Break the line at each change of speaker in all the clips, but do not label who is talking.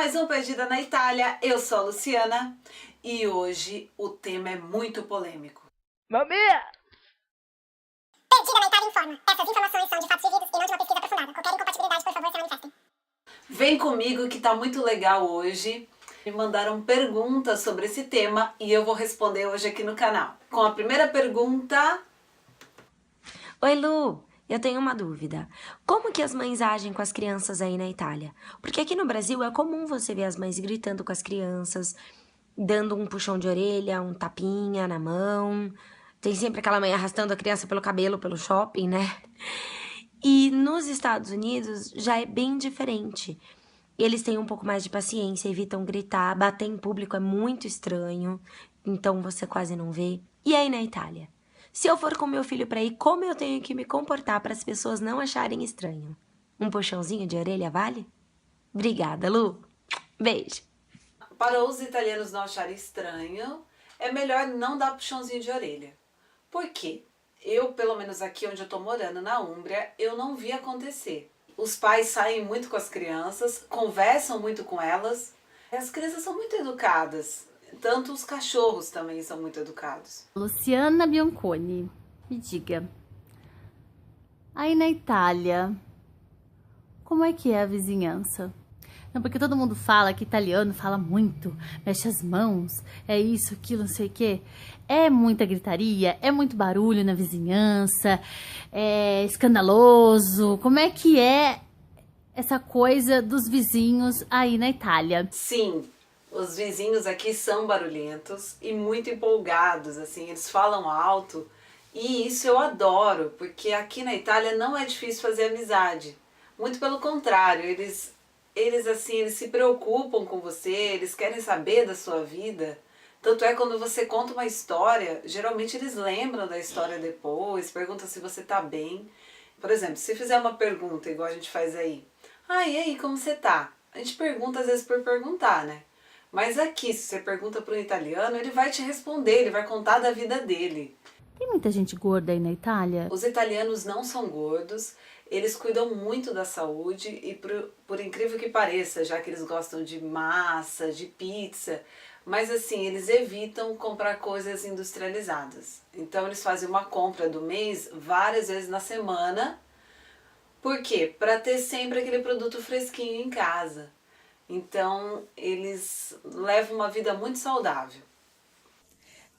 mais um Perdida na Itália, eu sou a Luciana e hoje o tema é muito polêmico.
Mamia!
Perdida na Itália informa. Essas informações são de fatos vividos e não de uma pesquisa aprofundada. Qualquer incompatibilidade, por favor, se manifestem.
Vem comigo que tá muito legal hoje. Me mandaram perguntas sobre esse tema e eu vou responder hoje aqui no canal. Com a primeira pergunta...
Oi, Lu, eu tenho uma dúvida. Como que as mães agem com as crianças aí na Itália? Porque aqui no Brasil é comum você ver as mães gritando com as crianças, dando um puxão de orelha, um tapinha na mão. Tem sempre aquela mãe arrastando a criança pelo cabelo pelo shopping, né? E nos Estados Unidos já é bem diferente. Eles têm um pouco mais de paciência, evitam gritar, bater em público é muito estranho, então você quase não vê. E aí na Itália? Se eu for com meu filho pra ir, como eu tenho que me comportar para as pessoas não acharem estranho? Um puxãozinho de orelha vale? Obrigada, Lu. Beijo.
Para os italianos não acharem estranho, é melhor não dar puxãozinho de orelha. Por quê? Eu, pelo menos aqui onde eu tô morando, na Úmbria, eu não vi acontecer. Os pais saem muito com as crianças, conversam muito com elas. As crianças são muito educadas. Tanto os cachorros também são muito educados.
Luciana Bianconi, me diga, aí na Itália, como é que é a vizinhança? Não, porque todo mundo fala que italiano fala muito, mexe as mãos, é isso, aquilo, não sei o quê. É muita gritaria, é muito barulho na vizinhança, é escandaloso. Como é que é essa coisa dos vizinhos aí na Itália?
Sim, os vizinhos aqui são barulhentos e muito empolgados, assim, eles falam alto. E isso eu adoro, porque aqui na Itália não é difícil fazer amizade. Muito pelo contrário, eles se preocupam com você, eles querem saber da sua vida. Tanto é quando você conta uma história, geralmente eles lembram da história depois, perguntam se você tá bem. Por exemplo, se fizer uma pergunta, igual a gente faz aí. Ah, e aí, como você tá? A gente pergunta às vezes por perguntar, né? Mas aqui, se você pergunta para um italiano, ele vai te responder, ele vai contar da vida dele.
Tem muita gente gorda aí na Itália?
Os italianos não são gordos, eles cuidam muito da saúde e por incrível que pareça, já que eles gostam de massa, de pizza, mas assim, eles evitam comprar coisas industrializadas. Então eles fazem uma compra do mês várias vezes na semana. Por quê? Para ter sempre aquele produto fresquinho em casa. Então eles levam uma vida muito saudável.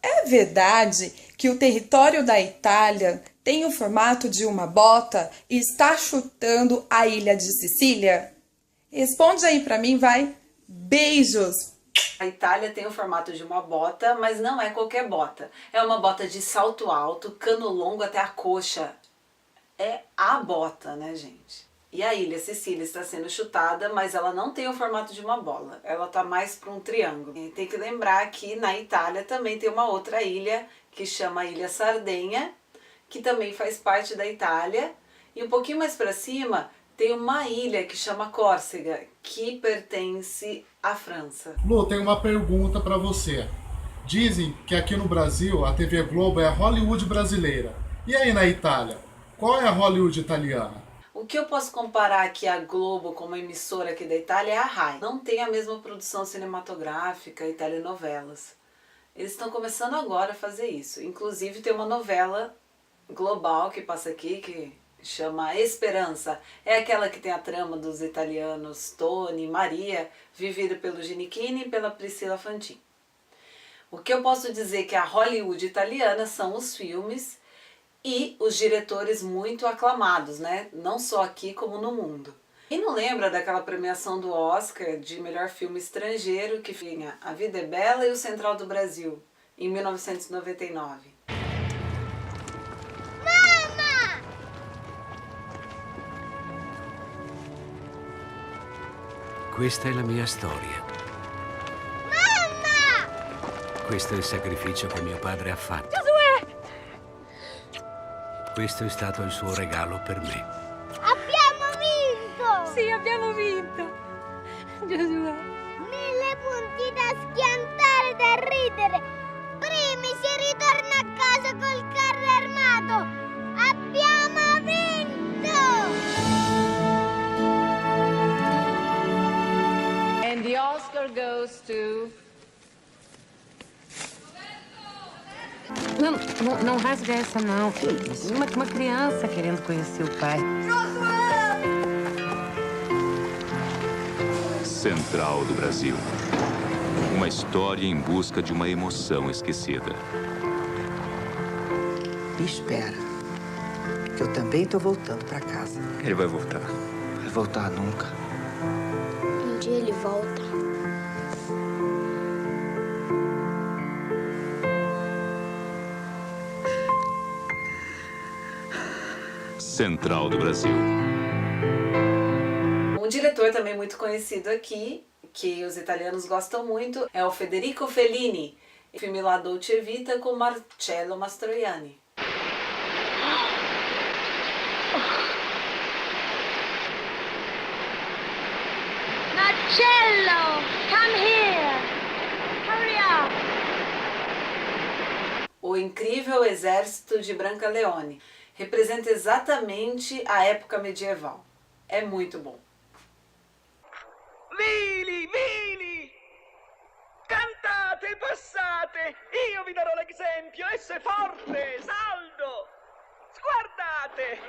É verdade que o território da Itália tem o formato de uma bota e está chutando a ilha de Sicília? Responde aí pra mim, vai. Beijos!
A Itália tem o formato de uma bota, mas não é qualquer bota. É uma bota de salto alto, cano longo até a coxa. É a bota, né, gente? E a ilha Sicília está sendo chutada, mas ela não tem o formato de uma bola. Ela tá mais para um triângulo. E tem que lembrar que na Itália também tem uma outra ilha que chama Ilha Sardenha, que também faz parte da Itália. E um pouquinho mais para cima tem uma ilha que chama Córcega, que pertence à França.
Lu, tem uma pergunta para você. Dizem que aqui no Brasil a TV Globo é a Hollywood brasileira. E aí na Itália? Qual é a Hollywood italiana?
O que eu posso comparar aqui a Globo como emissora aqui da Itália é a Rai. Não tem a mesma produção cinematográfica e telenovelas. Eles estão começando agora a fazer isso. Inclusive tem uma novela global que passa aqui que chama Esperança. É aquela que tem a trama dos italianos Tony e Maria, vivida pelo Ginichini e pela Priscilla Fantin. O que eu posso dizer que a Hollywood italiana são os filmes e os diretores muito aclamados, né? Não só aqui como no mundo. Quem não lembra daquela premiação do Oscar de melhor filme estrangeiro que tinha A Vida é Bela e O Central do Brasil, em 1999?
Mamma!
Questa è la mia storia.
Mamma!
Questo è il sacrificio che mio padre ha fatto. Questo è stato il suo regalo per me.
Abbiamo vinto!
Sì, abbiamo vinto! Giosuè!
1000 punti da schiantare, da ridere! Primi si ritorna a casa col carro armato! Abbiamo vinto!
And the Não rasga essa, não. Uma criança querendo conhecer o pai.
Central do Brasil. Uma história em busca de uma emoção esquecida.
Me espera, que eu também tô voltando pra casa.
Ele vai voltar.
Vai voltar nunca.
Um dia ele volta.
Central do Brasil.
Um diretor também muito conhecido aqui, que os italianos gostam muito, é o Federico Fellini. O filme La Dolce Vita com Marcello Mastroianni.
Marcello, come here. Hurry up.
O Incrível Exército de Brancaleone. Representa exatamente a época medieval. É muito bom.
Vili, vili! Cantate, passate! Io vi darò l'esempio! Esse forte, saldo! Guardate!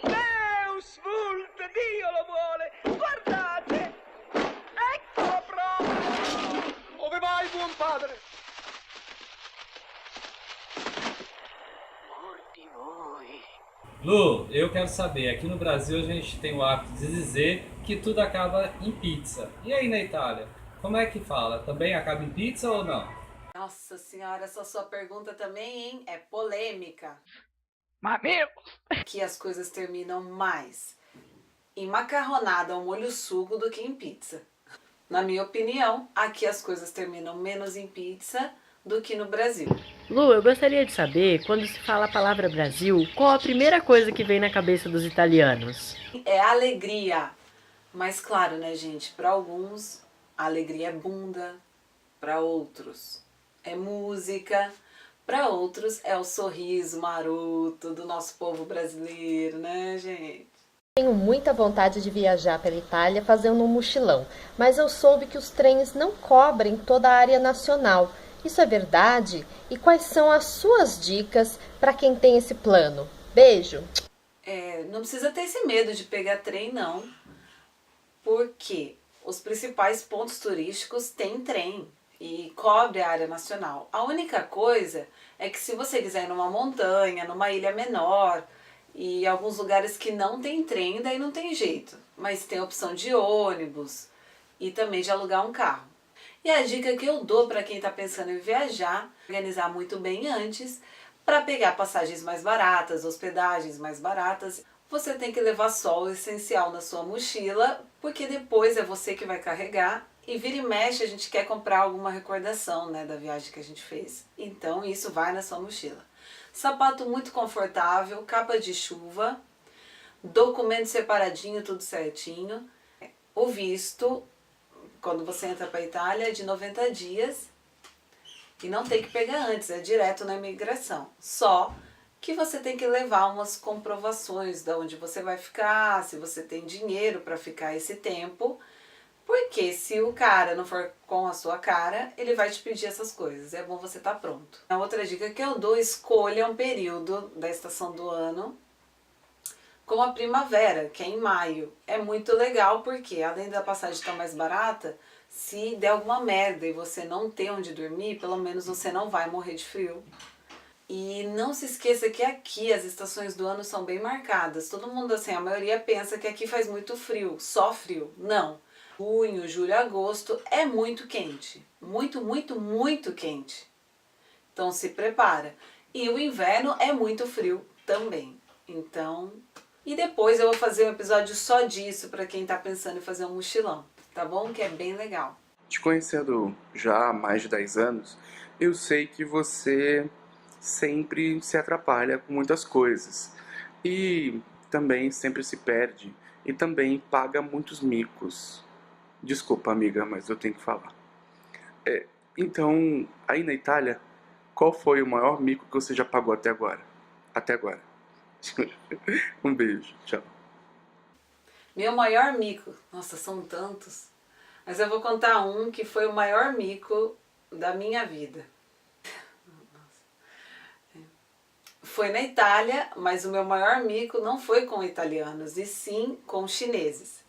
Deus vult, Dio lo vuole! Guardate! Eccolo proprio! Dove vai, buon padre? Morti voi!
Lu, eu quero saber, aqui no Brasil a gente tem o hábito de dizer que tudo acaba em pizza. E aí na Itália, como é que fala? Também acaba em pizza ou não?
Nossa senhora, essa sua pergunta também, hein? É polêmica.
Mas meu!
Que as coisas terminam mais em macarronada ao molho sugo do que em pizza. Na minha opinião, aqui as coisas terminam menos em pizza do que no Brasil.
Lu, eu gostaria de saber, quando se fala a palavra Brasil, qual a primeira coisa que vem na cabeça dos italianos?
É alegria. Mas claro, né, gente? Para alguns, a alegria é bunda. Para outros, é música. Para outros, é o sorriso maroto do nosso povo brasileiro, né, gente?
Tenho muita vontade de viajar pela Itália fazendo um mochilão, mas eu soube que os trens não cobrem toda a área nacional. Isso é verdade? E quais são as suas dicas para quem tem esse plano? Beijo!
Não precisa ter esse medo de pegar trem, não. Porque os principais pontos turísticos têm trem e cobre a área nacional. A única coisa é que se você quiser ir numa montanha, numa ilha menor e alguns lugares que não tem trem, daí não tem jeito. Mas tem a opção de ônibus e também de alugar um carro. E a dica que eu dou para quem está pensando em viajar, organizar muito bem antes, para pegar passagens mais baratas, hospedagens mais baratas, você tem que levar só o essencial na sua mochila, porque depois é você que vai carregar e vira e mexe a gente quer comprar alguma recordação, né, da viagem que a gente fez. Então isso vai na sua mochila. Sapato muito confortável, capa de chuva, documento separadinho, tudo certinho. O visto, quando você entra para a Itália, é de 90 dias e não tem que pegar antes, é direto na imigração. Só que você tem que levar umas comprovações de onde você vai ficar, se você tem dinheiro para ficar esse tempo, porque se o cara não for com a sua cara, ele vai te pedir essas coisas. É bom você estar pronto. A outra dica que eu dou, escolha um período da estação do ano, como a primavera, que é em maio. É muito legal porque, além da passagem estar mais barata, se der alguma merda e você não ter onde dormir, pelo menos você não vai morrer de frio. E não se esqueça que aqui as estações do ano são bem marcadas. Todo mundo, assim, a maioria pensa que aqui faz muito frio, só frio. Não. Junho, julho, agosto é muito quente. Muito, muito, muito quente. Então se prepara. E o inverno é muito frio também. Então... E depois eu vou fazer um episódio só disso para quem tá pensando em fazer um mochilão, tá bom? Que é bem legal.
Te conhecendo já há mais de 10 anos, eu sei que você sempre se atrapalha com muitas coisas. E também sempre se perde. E também paga muitos micos. Desculpa, amiga, mas eu tenho que falar. Então, aí na Itália, qual foi o maior mico que você já pagou até agora? Até agora. Um beijo, tchau.
Meu maior mico, nossa, são tantos, mas eu vou contar um que foi o maior mico da minha vida. foi na Itália, mas o meu maior mico não foi com italianos, e sim com chineses.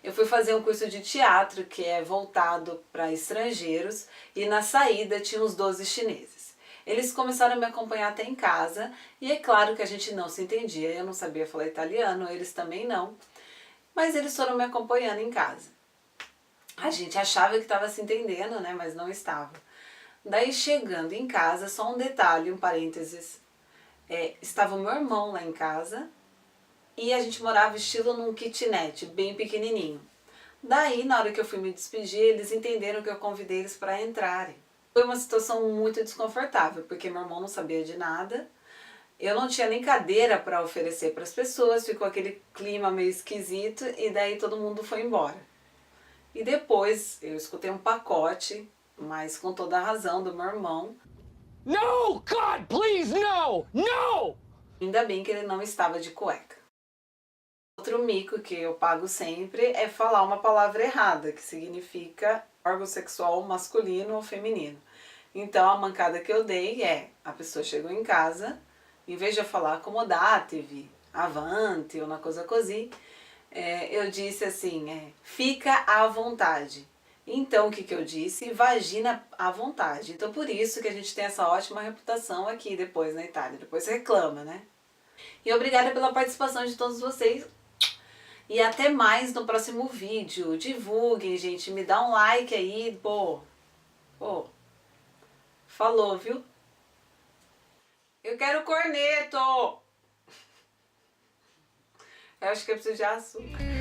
Eu fui fazer um curso de teatro que é voltado para estrangeiros e na saída tinha uns 12 chineses. Eles começaram a me acompanhar até em casa e é claro que a gente não se entendia, eu não sabia falar italiano, eles também não, mas eles foram me acompanhando em casa. A gente achava que estava se entendendo, né, mas não estava. Daí chegando em casa, só um detalhe, um parênteses, estava o meu irmão lá em casa e a gente morava estilo num kitnet, bem pequenininho. Daí, na hora que eu fui me despedir, eles entenderam que eu convidei eles para entrarem. Foi uma situação muito desconfortável, porque meu irmão não sabia de nada, eu não tinha nem cadeira para oferecer para as pessoas, ficou aquele clima meio esquisito e daí todo mundo foi embora. E depois eu escutei um pacote, mas com toda a razão do meu irmão.
No, God, please, no! No!
Ainda bem que ele não estava de cueca. Outro mico que eu pago sempre é falar uma palavra errada, que significa órgão sexual masculino ou feminino. Então a mancada que eu dei é, a pessoa chegou em casa, em vez de eu falar acomodatevi, avante ou uma coisa così, eu disse assim, fica à vontade. Então o que eu disse? Vagina à vontade. Então por isso que a gente tem essa ótima reputação aqui depois na Itália, depois reclama, né? E obrigada pela participação de todos vocês. E até mais no próximo vídeo. Divulguem, gente. Me dá um like aí. Pô. Falou, viu? Eu quero corneto! Eu acho que eu preciso de açúcar.